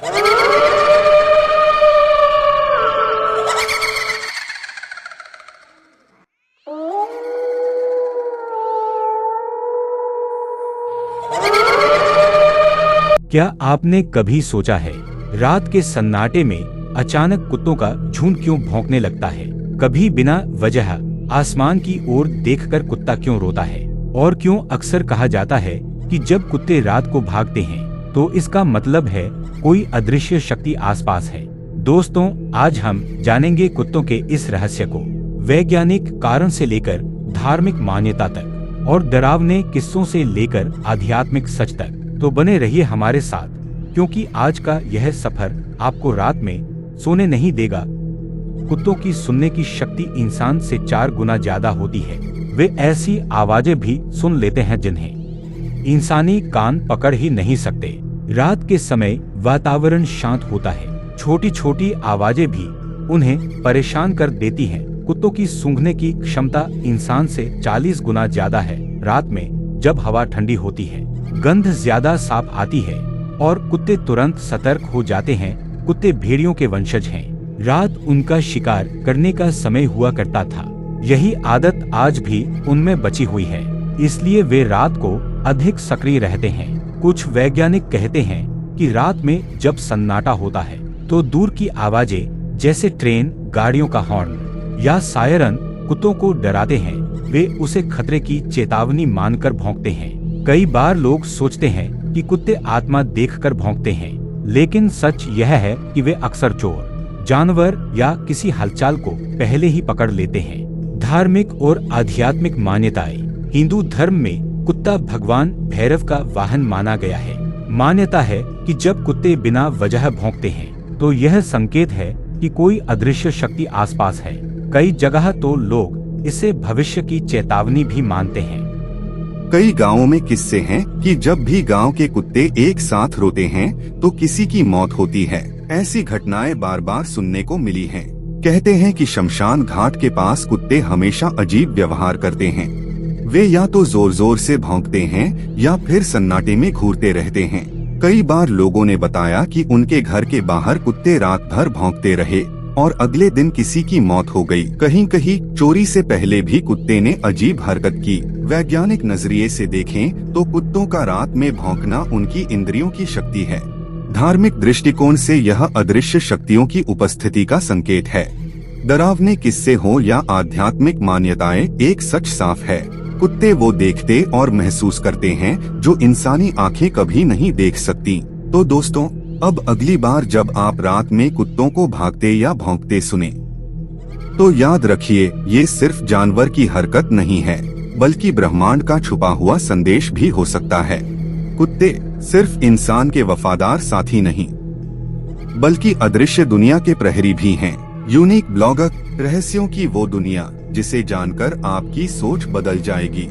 क्या आपने कभी सोचा है रात के सन्नाटे में अचानक कुत्तों का झुंड क्यों भौंकने लगता है? कभी बिना वजह आसमान की ओर देखकर कुत्ता क्यों रोता है? और क्यों अक्सर कहा जाता है कि जब कुत्ते रात को भागते हैं तो इसका मतलब है कोई अदृश्य शक्ति आसपास है। दोस्तों, आज हम जानेंगे कुत्तों के इस रहस्य को, वैज्ञानिक कारण से लेकर धार्मिक मान्यता तक और डरावने किस्सों से लेकर आध्यात्मिक सच तक। तो बने रहिए हमारे साथ, क्योंकि आज का यह सफर आपको रात में सोने नहीं देगा। कुत्तों की सुनने की शक्ति इंसान से 4 गुना ज्यादा होती है। वे ऐसी आवाजें भी सुन लेते हैं जिन्हें इंसानी कान पकड़ ही नहीं सकते। रात के समय वातावरण शांत होता है, छोटी छोटी आवाजें भी उन्हें परेशान कर देती हैं। कुत्तों की सूंघने की क्षमता इंसान से 40 गुना ज्यादा है। रात में जब हवा ठंडी होती है, गंध ज्यादा साफ आती है और कुत्ते तुरंत सतर्क हो जाते हैं। कुत्ते भेड़ियों के वंशज हैं। रात उनका शिकार करने का समय हुआ करता था। यही आदत आज भी उनमें बची हुई है, इसलिए वे रात को अधिक सक्रिय रहते हैं। कुछ वैज्ञानिक कहते हैं कि रात में जब सन्नाटा होता है तो दूर की आवाजें जैसे ट्रेन, गाड़ियों का हॉर्न या सायरन कुत्तों को डराते हैं। वे उसे खतरे की चेतावनी मानकर भौंकते हैं। कई बार लोग सोचते हैं कि कुत्ते आत्मा देखकर भौंकते हैं, लेकिन सच यह है कि वे अक्सर चोर, जानवर या किसी हलचल को पहले ही पकड़ लेते हैं। धार्मिक और आध्यात्मिक मान्यताएं। हिंदू धर्म में कुत्ता भगवान भैरव का वाहन माना गया है। मान्यता है कि जब कुत्ते बिना वजह भौंकते हैं तो यह संकेत है कि कोई अदृश्य शक्ति आसपास है। कई जगह तो लोग इसे भविष्य की चेतावनी भी मानते हैं। कई गांवों में किस्से हैं कि जब भी गांव के कुत्ते एक साथ रोते हैं तो किसी की मौत होती है। ऐसी घटनाएं बार बार सुनने को मिली हैं। कहते हैं कि शमशान घाट के पास कुत्ते हमेशा अजीब व्यवहार करते हैं। वे या तो जोर जोर से भौंकते हैं या फिर सन्नाटे में घूरते रहते हैं। कई बार लोगों ने बताया कि उनके घर के बाहर कुत्ते रात भर भौंकते रहे और अगले दिन किसी की मौत हो गई। कहीं कहीं चोरी से पहले भी कुत्ते ने अजीब हरकत की। वैज्ञानिक नजरिए से देखें तो कुत्तों का रात में भौंकना उनकी इंद्रियों की शक्ति है। धार्मिक दृष्टिकोण से यह अदृश्य शक्तियों की उपस्थिति का संकेत है। डरावने किस्से हो या आध्यात्मिक मान्यताएं, एक सच साफ है, कुत्ते वो देखते और महसूस करते हैं जो इंसानी आंखें कभी नहीं देख सकती। तो दोस्तों, अब अगली बार जब आप रात में कुत्तों को भागते या भौंकते सुने तो याद रखिए, ये सिर्फ जानवर की हरकत नहीं है, बल्कि ब्रह्मांड का छुपा हुआ संदेश भी हो सकता है। कुत्ते सिर्फ इंसान के वफादार साथी नहीं, बल्कि अदृश्य दुनिया के प्रहरी भी हैं। यूनिक ब्लॉगर, रहस्यों की वो दुनिया जिसे जानकर आपकी सोच बदल जाएगी।